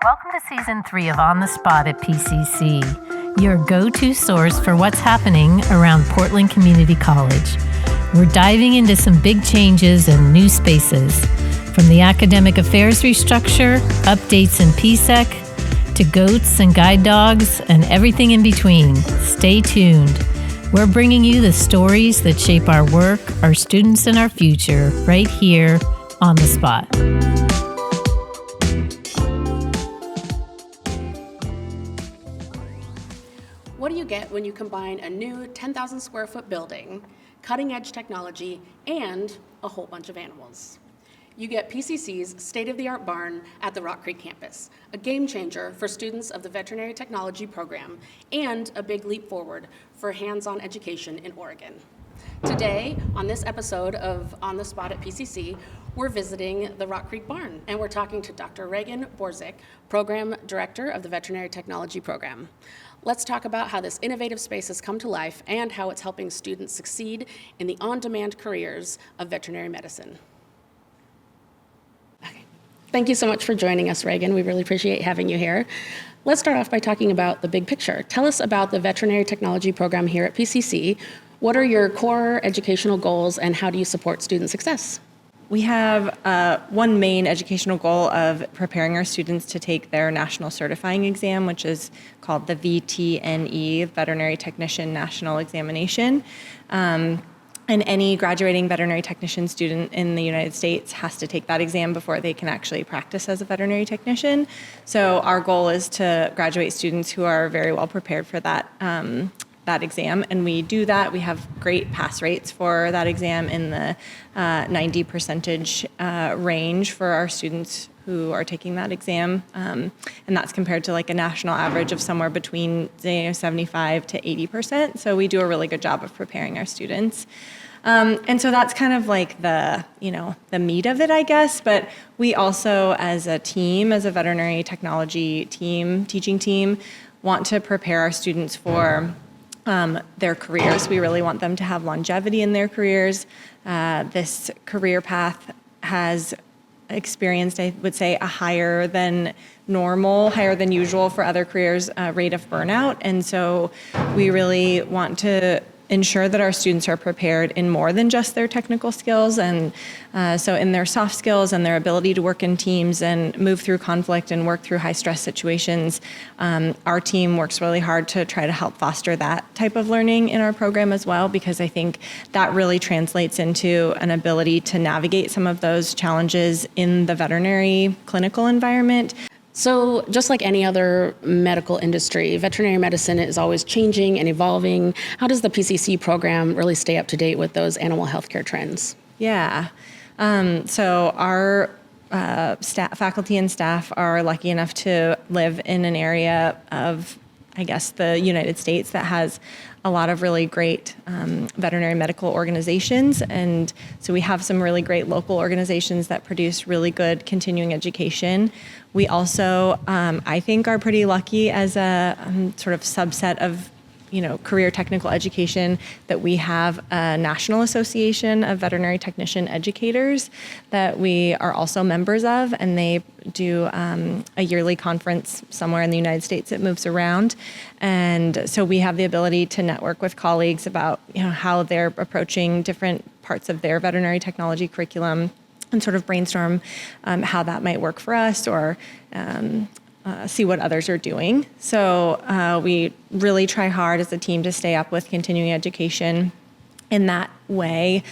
Welcome to Season 3 of On the Spot at PCC, your go-to source for what's happening around Portland Community College. We're diving into some big changes and new spaces, from the academic affairs restructure, updates in PSEC, to goats and guide dogs, and everything in between. Stay tuned. We're bringing you the stories that shape our work, our students, and our future right here on the spot. What do you get when you combine a new 10,000 square foot building, cutting-edge technology, and a whole bunch of animals? You get PCC's state-of-the-art barn at the Rock Creek campus, a game changer for students of the Veterinary Technology Program, and a big leap forward for hands-on education in Oregon. Today, on this episode of On the Spot at PCC, we're visiting the Rock Creek barn, and we're talking to Dr. Ragan Borzcik, Program Director of the Veterinary Technology Program. Let's talk about how this innovative space has come to life and how it's helping students succeed in the on-demand careers of veterinary medicine. Okay. Thank you so much for joining us, Ragan. We really appreciate having you here. Let's start off by talking about the big picture. Tell us about the Veterinary Technology Program here at PCC. What are your core educational goals and how do you support student success? We have one main educational goal of preparing our students to take their national certifying exam, which is called the VTNE, Veterinary Technician National Examination. And any graduating veterinary technician student in the United States has to take that exam before they can actually practice as a veterinary technician. So our goal is to graduate students who are very well prepared for that exam, and we do that. We have great pass rates for that exam in the 90% range for our students who are taking that exam, and that's compared to like a national average of somewhere between 75 to 80%. So we do a really good job of preparing our students. And so that's kind of like the meat of it, I guess. But we also, as a team, as a veterinary technology team, teaching team, want to prepare our students for their careers. We really want them to have longevity in their careers. This career path has experienced, I would say, a higher than normal, higher than usual for other careers rate of burnout. And so we really want to ensure that our students are prepared in more than just their technical skills, and so in their soft skills and their ability to work in teams and move through conflict and work through high stress situations. Our team works really hard to try to help foster that type of learning in our program as well, because I think that really translates into an ability to navigate some of those challenges in the veterinary clinical environment. So just like any other medical industry, veterinary medicine is always changing and evolving. How does the PCC program really stay up to date with those animal healthcare trends? Yeah. So our faculty and staff are lucky enough to live in an area of, I guess, the United States that has a lot of really great veterinary medical organizations. And so we have some really great local organizations that produce really good continuing education. We also, I think, are pretty lucky as a sort of subset of career technical education that we have a National Association of Veterinary Technician Educators that we are also members of, and they do a yearly conference somewhere in the United States that moves around. And so we have the ability to network with colleagues about how they're approaching different parts of their veterinary technology curriculum and sort of brainstorm how that might work for us, or see what others are doing. So we really try hard as a team to stay up with continuing education in that way,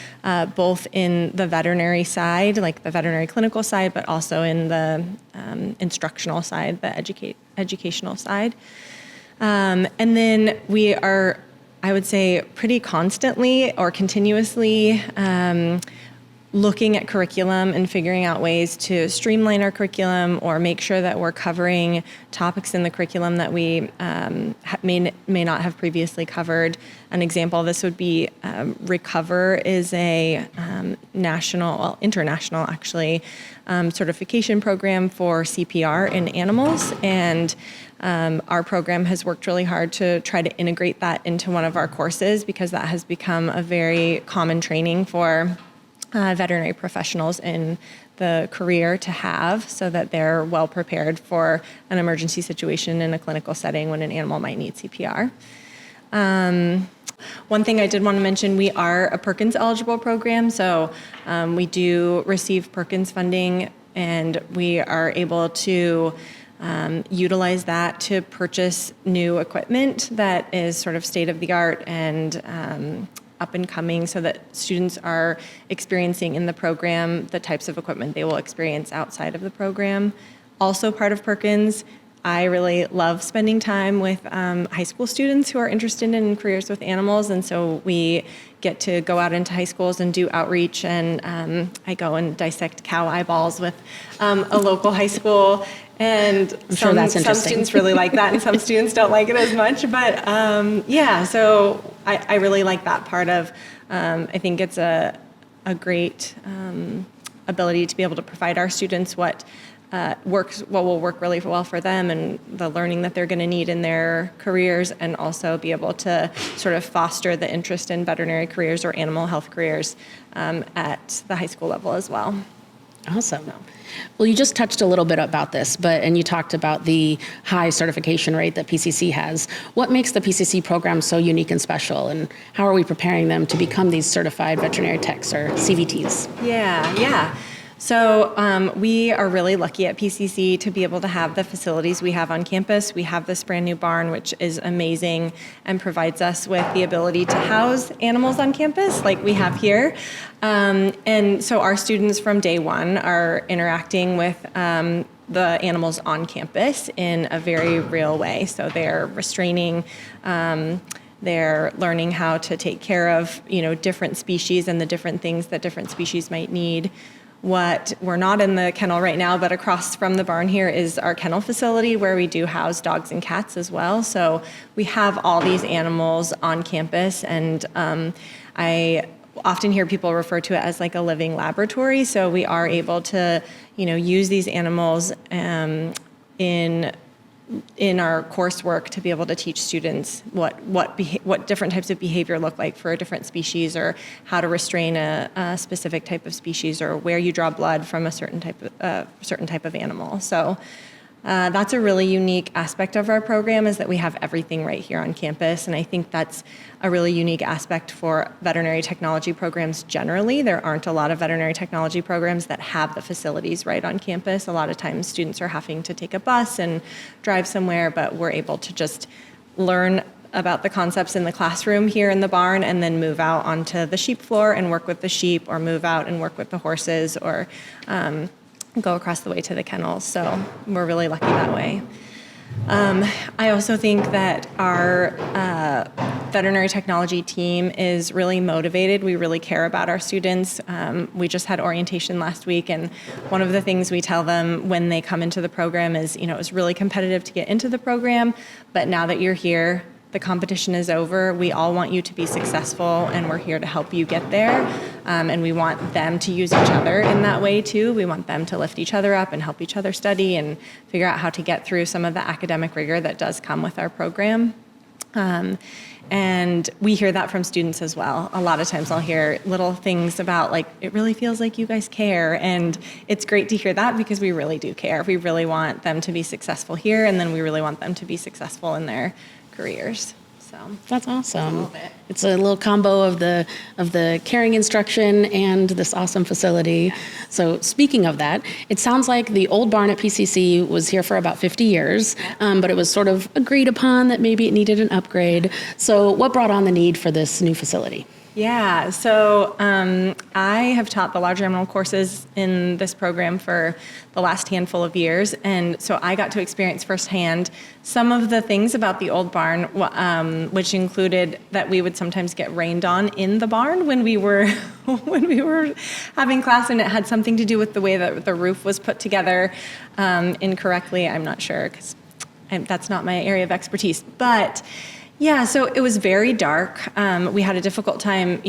both in the veterinary side, like the veterinary clinical side, but also in the instructional side, the educational side. And then we are, I would say, pretty constantly or continuously looking at curriculum and figuring out ways to streamline our curriculum or make sure that we're covering topics in the curriculum that we may not have previously covered. An example of this would be Recover is a international actually, certification program for CPR in animals. And our program has worked really hard to try to integrate that into one of our courses, because that has become a very common training for veterinary professionals in the career to have so that they're well prepared for an emergency situation in a clinical setting when an animal might need CPR. One thing I did want to mention, we are a Perkins eligible program, so we do receive Perkins funding, and we are able to utilize that to purchase new equipment that is sort of state of the art and up and coming, so that students are experiencing in the program the types of equipment they will experience outside of the program. Also part of Perkins, I really love spending time with high school students who are interested in careers with animals, and so we get to go out into high schools and do outreach, and I go and dissect cow eyeballs with a local high school, and some students really like that and some students don't like it as much, but yeah, so I really like that part of, I think it's a great ability to be able to provide our students what will work really well for them and the learning that they're going to need in their careers, and also be able to sort of foster the interest in veterinary careers or animal health careers at the high school level as well. Awesome. Well, you just touched a little bit about this, and you talked about the high certification rate that PCC has. What makes the PCC program so unique and special, and how are we preparing them to become these certified veterinary techs or CVTs? Yeah. So we are really lucky at PCC to be able to have the facilities we have on campus. We have this brand new barn, which is amazing and provides us with the ability to house animals on campus like we have here. And so our students from day one are interacting with the animals on campus in a very real way. So they're restraining, they're learning how to take care of, different species and the different things that different species might need. What we're not in the kennel right now, but across from the barn here is our kennel facility where we do house dogs and cats as well. So we have all these animals on campus, and I often hear people refer to it as like a living laboratory. So we are able to, use these animals in our coursework to be able to teach students what different types of behavior look like for a different species, or how to restrain a specific type of species, or where you draw blood from a certain type of animal. So that's a really unique aspect of our program, is that we have everything right here on campus, and I think that's a really unique aspect for veterinary technology programs generally. There aren't a lot of veterinary technology programs that have the facilities right on campus. A lot of times students are having to take a bus and drive somewhere, but we're able to just learn about the concepts in the classroom here in the barn and then move out onto the sheep floor and work with the sheep, or move out and work with the horses, or go across the way to the kennels. So we're really lucky that way. I also think that our veterinary technology team is really motivated. We really care about our students. We just had orientation last week, and one of the things we tell them when they come into the program is, it was really competitive to get into the program, but now that you're here, the competition is over. We all want you to be successful, and we're here to help you get there. And we want them to use each other in that way too. We want them to lift each other up and help each other study and figure out how to get through some of the academic rigor that does come with our program. And we hear that from students as well. A lot of times I'll hear little things about, like, it really feels like you guys care. And it's great to hear that, because we really do care. We really want them to be successful here, and then we really want them to be successful in their careers. So that's awesome. It's a little combo of the caring instruction and this awesome facility. So speaking of that, it sounds like the old barn at PCC was here for about 50 years, but it was sort of agreed upon that maybe it needed an upgrade. So what brought on the need for this new facility? Yeah, so I have taught the large animal courses in this program for the last handful of years, and so I got to experience firsthand some of the things about the old barn, which included that we would sometimes get rained on in the barn when we were having class, and it had something to do with the way that the roof was put together incorrectly. I'm not sure, because that's not my area of expertise, but yeah, so it was very dark. We had a difficult time.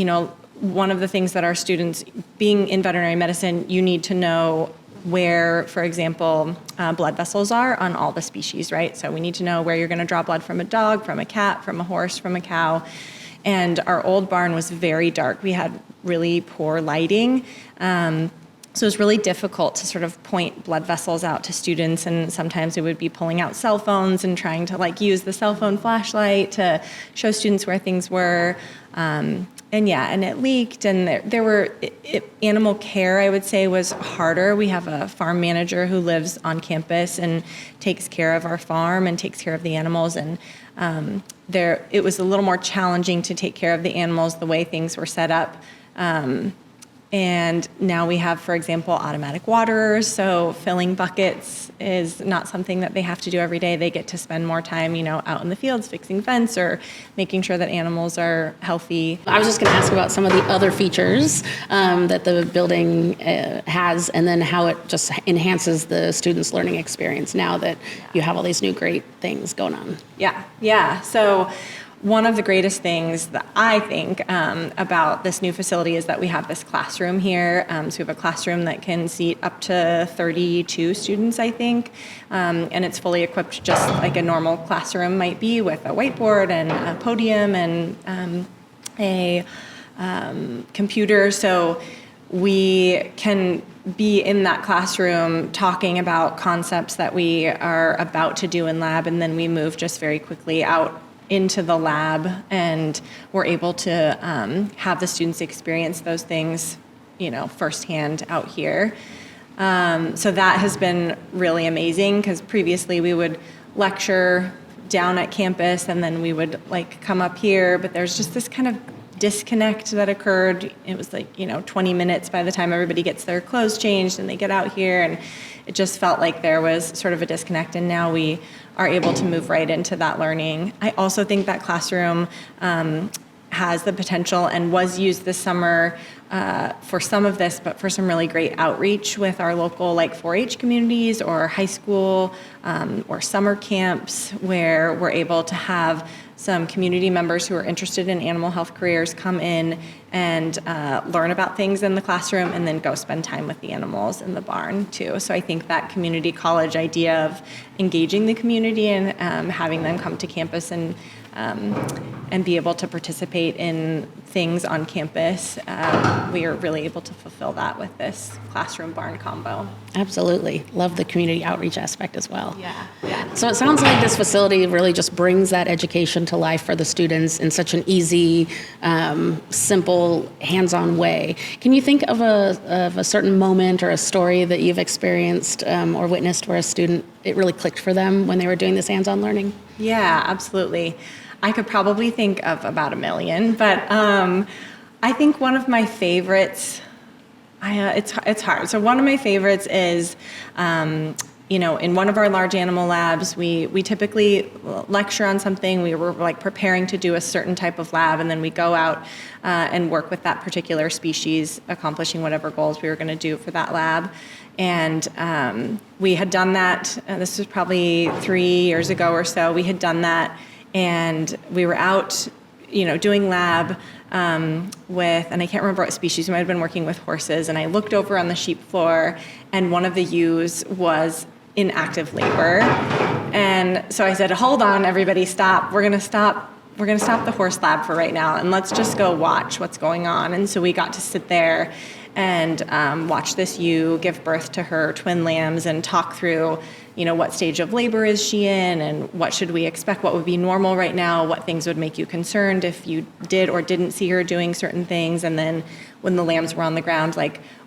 One of the things that our students, being in veterinary medicine, you need to know where, for example, blood vessels are on all the species, right? So we need to know where you're going to draw blood from a dog, from a cat, from a horse, from a cow. And our old barn was very dark. We had really poor lighting. So it was really difficult to sort of point blood vessels out to students, and sometimes we would be pulling out cell phones and trying to like use the cell phone flashlight to show students where things were. And it leaked, and there were animal care, I would say, was harder. We have a farm manager who lives on campus and takes care of our farm and takes care of the animals, and it was a little more challenging to take care of the animals the way things were set up. And now we have, for example, automatic waterers, so filling buckets is not something that they have to do every day. They get to spend more time, out in the fields fixing fence or making sure that animals are healthy. I was just going to ask about some of the other features that the building has, and then how it just enhances the students' learning experience now that you have all these new great things going on. Yeah. So one of the greatest things that I think about this new facility is that we have this classroom here. So we have a classroom that can seat up to 32 students, I think. And it's fully equipped just like a normal classroom might be, with a whiteboard and a podium and a computer. So we can be in that classroom talking about concepts that we are about to do in lab, and then we move just very quickly out into the lab, and we're able to have the students experience those things, firsthand out here. So that has been really amazing, because previously we would lecture down at campus and then we would come up here, but there's just this kind of disconnect that occurred. It was 20 minutes by the time everybody gets their clothes changed and they get out here, and it just felt like there was sort of a disconnect, and now we are able to move right into that learning. I also think that classroom has the potential, and was used this summer for some of this, but for some really great outreach with our local 4-H communities or high school or summer camps, where we're able to have some community members who are interested in animal health careers come in and learn about things in the classroom, and then go spend time with the animals in the barn too. So I think that community college idea of engaging the community and having them come to campus and be able to participate in things on campus, we are really able to fulfill that with this classroom barn combo. Absolutely. Love the community outreach aspect as well. Yeah. So it sounds like this facility really just brings that education to life for the students in such an easy, simple, hands-on way. Can you think of a certain moment or a story that you've experienced or witnessed where a student, it really clicked for them when they were doing this hands-on learning? Yeah, absolutely. I could probably think of about a million, but I think one of my favorites, it's hard. So one of my favorites is, in one of our large animal labs, we typically lecture on something. We were preparing to do a certain type of lab, and then we go out and work with that particular species, accomplishing whatever goals we were going to do for that lab. And we had done that, this was probably 3 years ago or so, we had done that, and we were out, doing lab with, and I can't remember what species, we might have been working with horses, and I looked over on the sheep floor, and one of the ewes was in active labor. And so I said, hold on, everybody, stop. We're gonna stop the horse lab for right now, and let's just go watch what's going on. And so we got to sit there and watch this ewe give birth to her twin lambs and talk through, what stage of labor is she in, and what should we expect, what would be normal right now, what things would make you concerned if you did or didn't see her doing certain things, and then when the lambs were on the ground,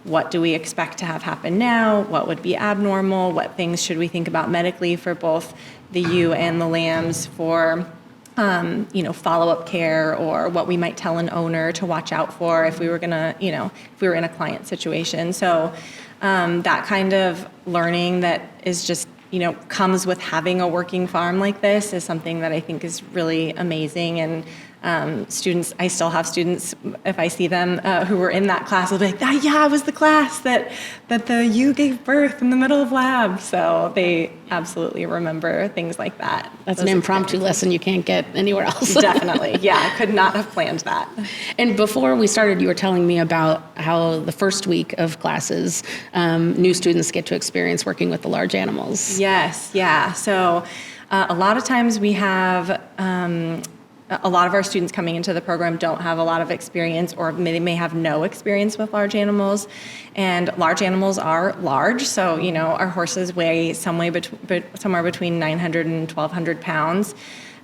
what do we expect to have happen now, what would be abnormal, what things should we think about medically for both the ewe and the lambs for follow-up care, or what we might tell an owner to watch out for if we were if we were in a client situation. So that kind of learning that is just, comes with having a working farm like this is something that I think is really amazing. And students, I still have students, if I see them who were in that class, will be like, it was the class that the ewe gave birth in the middle of lab. So they absolutely remember things like that. That's an impromptu lesson you can't get anywhere else. Definitely. Yeah, I could not have planned that. And before we started, you were telling me about how the first week of classes, new students get to experience working with the large animals. Yes, yeah. So a lot of times we have a lot of our students coming into the program don't have a lot of experience, or they may have no experience with large animals. And large animals are large. So, our horses weigh somewhere between 900 and 1,200 pounds.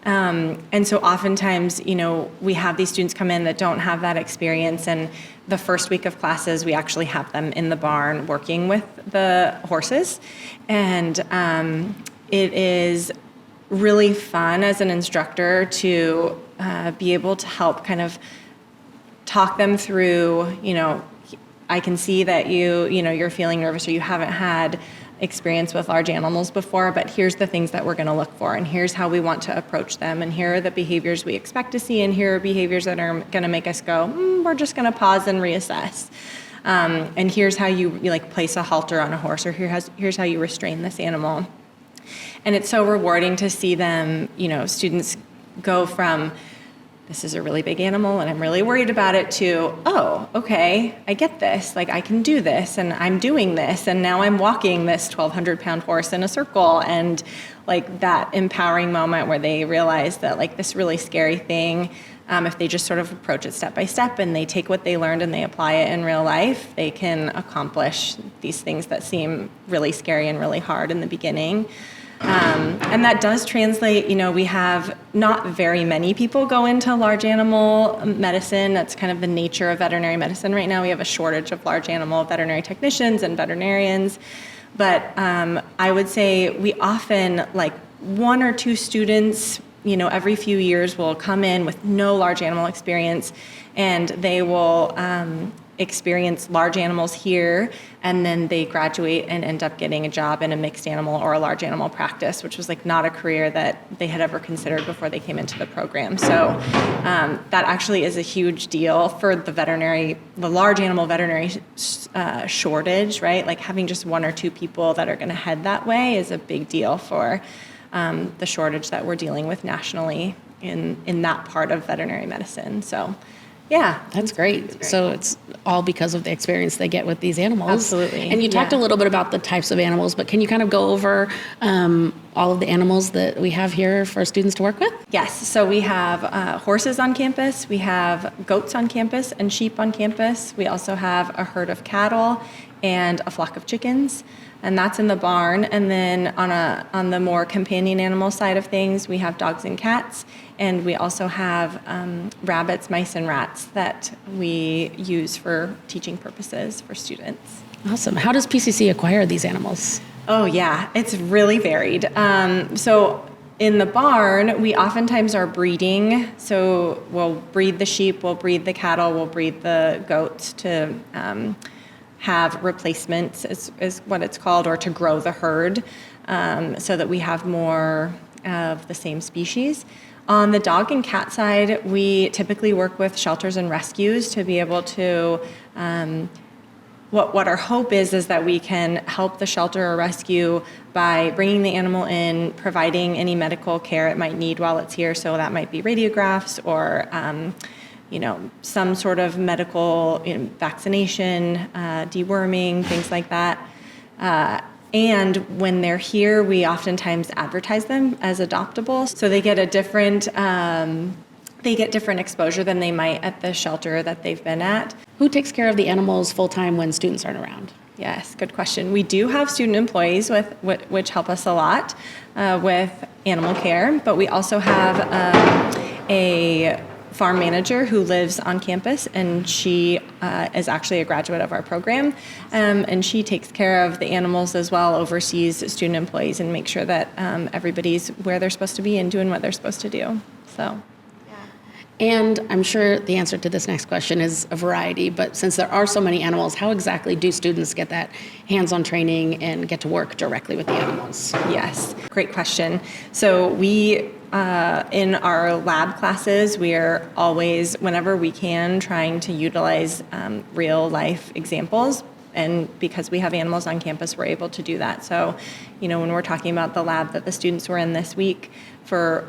And so oftentimes, we have these students come in that don't have that experience, and the first week of classes, we actually have them in the barn working with the horses. And it is really fun as an instructor to be able to help kind of talk them through, I can see that you're feeling nervous, or you haven't had experience with large animals before, but here's the things that we're going to look for, and here's how we want to approach them, and here are the behaviors we expect to see, and here are behaviors that are going to make us go, we're just going to pause and reassess. And here's how you place a halter on a horse, or here's how you restrain this animal. And it's so rewarding to see them, students go from, this is a really big animal and I'm really worried about it, to, oh, okay, I get this. I can do this, and I'm doing this, and now I'm walking this 1,200-pound horse in a circle. And that empowering moment where they realize that this really scary thing, if they just sort of approach it step by step and they take what they learned and they apply it in real life, they can accomplish these things that seem really scary and really hard in the beginning. And that does translate, we have not very many people go into large animal medicine. That's kind of the nature of veterinary medicine right now. We have a shortage of large animal veterinary technicians and veterinarians. But I would say we often, one or two students, every few years will come in with no large animal experience, and they will experience large animals here, and then they graduate and end up getting a job in a mixed animal or a large animal practice, which was not a career that they had ever considered before they came into the program. So that actually is a huge deal for the large animal veterinary shortage, right? Having just one or two people that are going to head that way is a big deal for the shortage that we're dealing with nationally in that part of veterinary medicine. So yeah. That's great. So it's all because of the experience they get with these animals. Absolutely. And you talked a little bit about the types of animals, but can you kind of go over all of the animals that we have here for students to work with? Yes. So we have horses on campus, we have goats on campus, and sheep on campus. We also have a herd of cattle and a flock of chickens, and that's in the barn. And then on the more companion animal side of things, we have dogs and cats, and we also have rabbits, mice, and rats that we use for teaching purposes for students. Awesome. How does PCC acquire these animals? Oh yeah, it's really varied. So in the barn, we oftentimes are breeding. So we'll breed the sheep, we'll breed the cattle, we'll breed the goats to have replacements, is what it's called, or to grow the herd, so that we have more of the same species. On the dog and cat side, we typically work with shelters and rescues to be able to, what our hope is that we can help the shelter or rescue by bringing the animal in, providing any medical care it might need while it's here. So that might be radiographs or some sort of medical vaccination, deworming, things like that. And when they're here, we oftentimes advertise them as adoptable, so they get different exposure than they might at the shelter that they've been at. Who takes care of the animals full-time when students aren't around? Yes, good question. We do have student employees which help us a lot with animal care, but we also have a farm manager who lives on campus, and she is actually a graduate of our program, and she takes care of the animals as well, oversees student employees, and makes sure that everybody's where they're supposed to be and doing what they're supposed to do. So. And I'm sure the answer to this next question is a variety, but since there are so many animals, how exactly do students get that hands-on training and get to work directly with the animals? Yes, great question. So we, in our lab classes, we are always, whenever we can, trying to utilize real-life examples. And because we have animals on campus, we're able to do that. So, when we're talking about the lab that the students were in this week for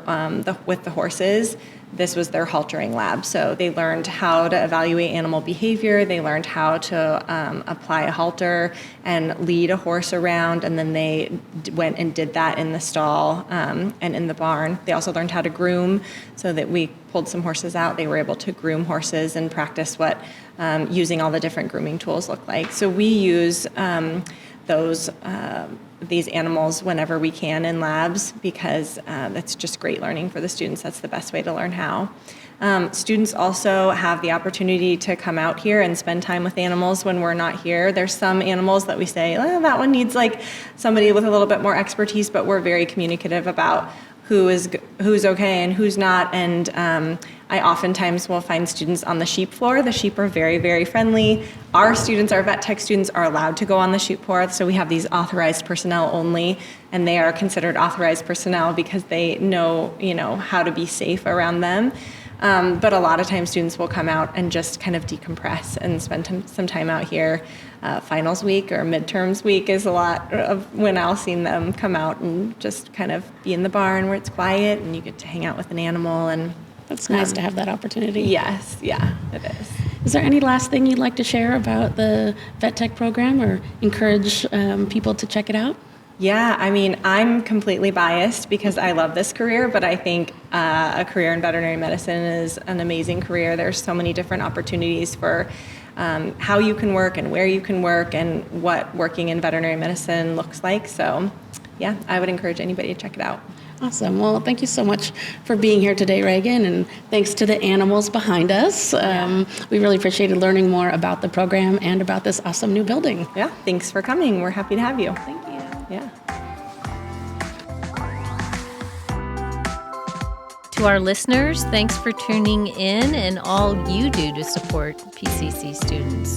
with the horses, this was their haltering lab. So they learned how to evaluate animal behavior. They learned how to apply a halter and lead a horse around. And then they went and did that in the stall and in the barn. They also learned how to groom, so that we pulled some horses out. They were able to groom horses and practice what using all the different grooming tools look like. So we use these animals whenever we can in labs, because that's just great learning for the students. That's the best way to learn how. Students also have the opportunity to come out here and spend time with animals when we're not here. There's some animals that we say, oh, that one needs like somebody with a little bit more expertise, but we're very communicative about who's okay and who's not. And I oftentimes will find students on the sheep floor. The sheep are very, very friendly. Our students, our vet tech students, are allowed to go on the sheep floor. So we have these authorized personnel only, and they are considered authorized personnel because they know, how to be safe around them. But a lot of times students will come out and just kind of decompress and spend some time out here. Finals week or midterms week is a lot of when I'll see them come out and just kind of be in the barn where it's quiet and you get to hang out with an animal. And that's nice to have that opportunity. Yes, yeah, it is. Is there any last thing you'd like to share about the Vet Tech program, or encourage people to check it out? Yeah, I mean, I'm completely biased because I love this career, but I think a career in veterinary medicine is an amazing career. There's so many different opportunities for how you can work and where you can work and what working in veterinary medicine looks like. So, yeah, I would encourage anybody to check it out. Awesome. Well, thank you so much for being here today, Reagan, and thanks to the animals behind us. We really appreciated learning more about the program and about this awesome new building. Yeah, thanks for coming. We're happy to have you. Thank you. Yeah. To our listeners, thanks for tuning in and all you do to support PCC students.